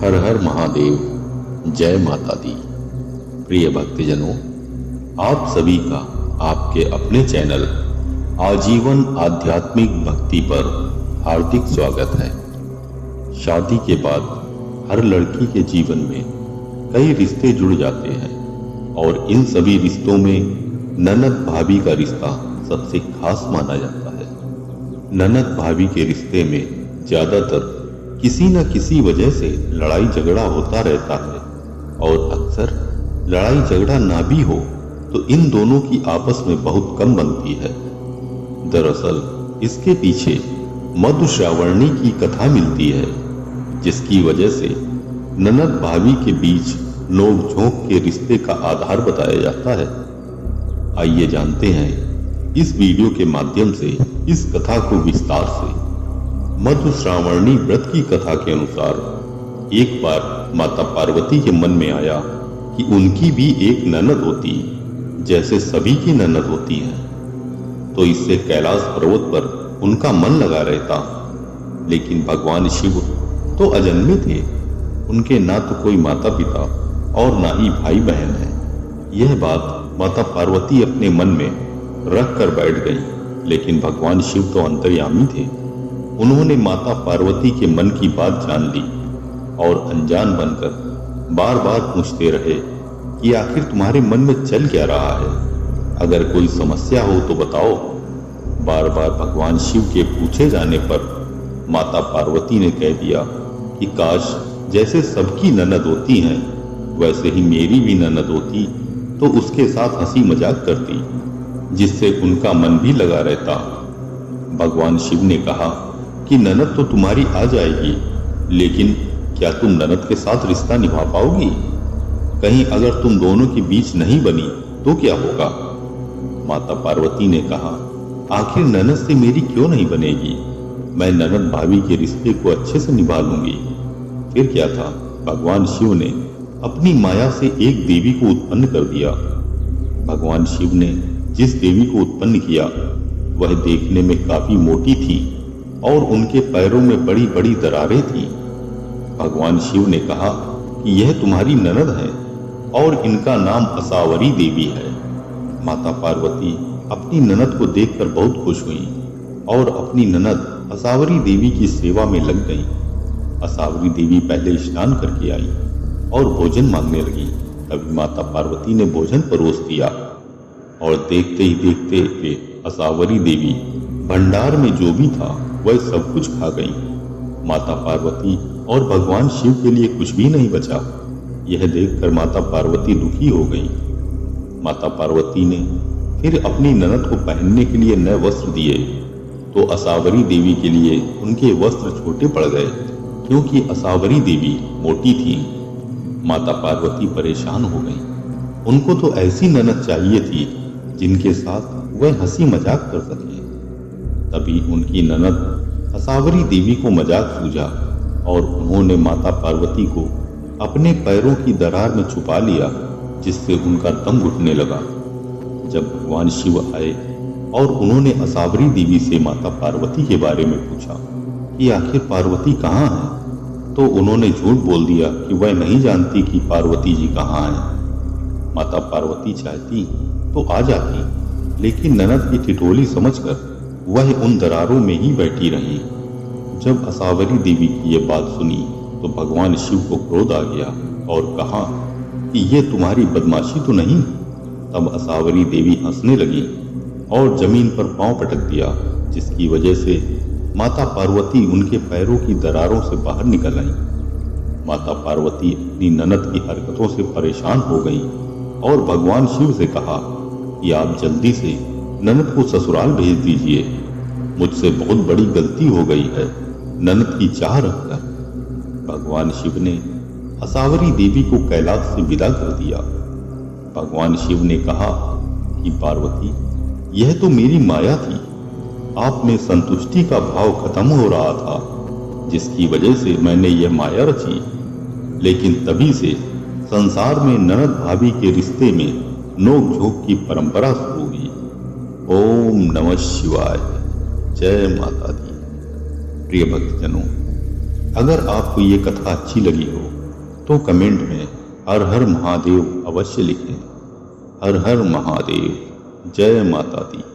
हर हर महादेव, जय माता दी। प्रिय भक्तजनों, आप सभी का आपके अपने चैनल आजीवन आध्यात्मिक भक्ति पर हार्दिक स्वागत है। शादी के बाद हर लड़की के जीवन में कई रिश्ते जुड़ जाते हैं और इन सभी रिश्तों में ननद भाभी का रिश्ता सबसे खास माना जाता है। ननद भाभी के रिश्ते में ज्यादातर किसी न किसी वजह से लड़ाई झगड़ा होता रहता है और अक्सर लड़ाई झगड़ा ना भी हो तो इन दोनों की आपस में बहुत कम बनती है। दरअसल इसके पीछे मधुश्रावणी की कथा मिलती है, जिसकी वजह से ननद भाभी के बीच नोक झोंक के रिश्ते का आधार बताया जाता है। आइए जानते हैं इस वीडियो के माध्यम से इस कथा को विस्तार से। मधुश्रावणी व्रत की कथा के अनुसार एक बार माता पार्वती के मन में आया कि उनकी भी एक ननद होती जैसे सभी की ननद होती हैं, तो इससे कैलाश पर्वत पर उनका मन लगा रहता। लेकिन भगवान शिव तो अजन्मे थे, उनके ना तो कोई माता पिता और ना ही भाई बहन है। यह बात माता पार्वती अपने मन में रख कर बैठ गई। लेकिन भगवान शिव तो अंतर्यामी थे, उन्होंने माता पार्वती के मन की बात जान ली और अनजान बनकर बार बार पूछते रहे कि आखिर तुम्हारे मन में चल क्या रहा है, अगर कोई समस्या हो तो बताओ। बार बार भगवान शिव के पूछे जाने पर माता पार्वती ने कह दिया कि काश जैसे सबकी ननद होती हैं वैसे ही मेरी भी ननद होती तो उसके साथ हंसी मजाक करती, जिससे उनका मन भी लगा रहता। भगवान शिव ने कहा कि ननद तो तुम्हारी आ जाएगी, लेकिन क्या तुम ननद के साथ रिश्ता निभा पाओगी? कहीं अगर तुम दोनों के बीच नहीं बनी तो क्या होगा? माता पार्वती ने कहा, आखिर ननद से मेरी क्यों नहीं बनेगी? मैं ननद भाभी के रिश्ते को अच्छे से निभा लूंगी। फिर क्या था, भगवान शिव ने अपनी माया से एक देवी को उत्पन्न कर दिया। भगवान शिव ने जिस देवी को उत्पन्न किया वह देखने में काफी मोटी थी और उनके पैरों में बड़ी बड़ी दरारें थी। भगवान शिव ने कहा कि यह तुम्हारी ननद है और इनका नाम असावरी देवी है। माता पार्वती अपनी ननद को देखकर बहुत खुश हुई और अपनी ननद असावरी देवी की सेवा में लग गई। असावरी देवी पहले स्नान करके आई और भोजन मांगने लगी। तभी माता पार्वती ने भोजन परोस दिया और देखते ही देखते असावरी देवी भंडार में जो भी था वह सब कुछ खा गई। माता पार्वती और भगवान शिव के लिए कुछ भी नहीं बचा। यह देखकर माता पार्वती दुखी हो गई। माता पार्वती ने फिर अपनी ननद को पहनने के लिए नए वस्त्र दिए, तो असावरी देवी के लिए उनके वस्त्र छोटे पड़ गए क्योंकि असावरी देवी मोटी थी। माता पार्वती परेशान हो गई। उनको तो ऐसी ननद चाहिए थी जिनके साथ वह हंसी मजाक कर सके। तभी उनकी ननद असावरी देवी को मजाक सूझा और उन्होंने माता पार्वती को अपने पैरों की दरार में छुपा लिया, जिससे उनका दम घुटने लगा। जब भगवान शिव आए और उन्होंने असावरी देवी से माता पार्वती के बारे में पूछा कि आखिर पार्वती कहाँ है, तो उन्होंने झूठ बोल दिया कि वह नहीं जानती कि पार्वती जी कहाँ हैं। माता पार्वती चाहती तो आ जाती, लेकिन ननद की ठिठोली समझकर वह उन दरारों में ही बैठी रही। जब असावरी देवी की यह बात सुनी तो भगवान शिव को क्रोध आ गया और कहा कि यह तुम्हारी बदमाशी तो नहीं? तब असावरी देवी हंसने लगी और जमीन पर पांव पटक दिया, जिसकी वजह से माता पार्वती उनके पैरों की दरारों से बाहर निकल आई। माता पार्वती अपनी ननद की हरकतों से परेशान हो गई और भगवान शिव से कहा कि आप जल्दी से ननद को ससुराल भेज दीजिए, मुझसे बहुत बड़ी गलती हो गई है ननद की चाह रखकर। भगवान शिव ने असावरी देवी को कैलाश से विदा कर दिया। भगवान शिव ने कहा कि पार्वती, यह तो मेरी माया थी, आप में संतुष्टि का भाव खत्म हो रहा था, जिसकी वजह से मैंने यह माया रची। लेकिन तभी से संसार में ननद भाभी के रिश्ते में नोक झोंक की परंपरा शुरू हुई। ओम नमः शिवाय, जय माता दी। प्रिय भक्तजनों, अगर आपको ये कथा अच्छी लगी हो तो कमेंट में हर हर महादेव अवश्य लिखें। हर हर महादेव। जय माता दी।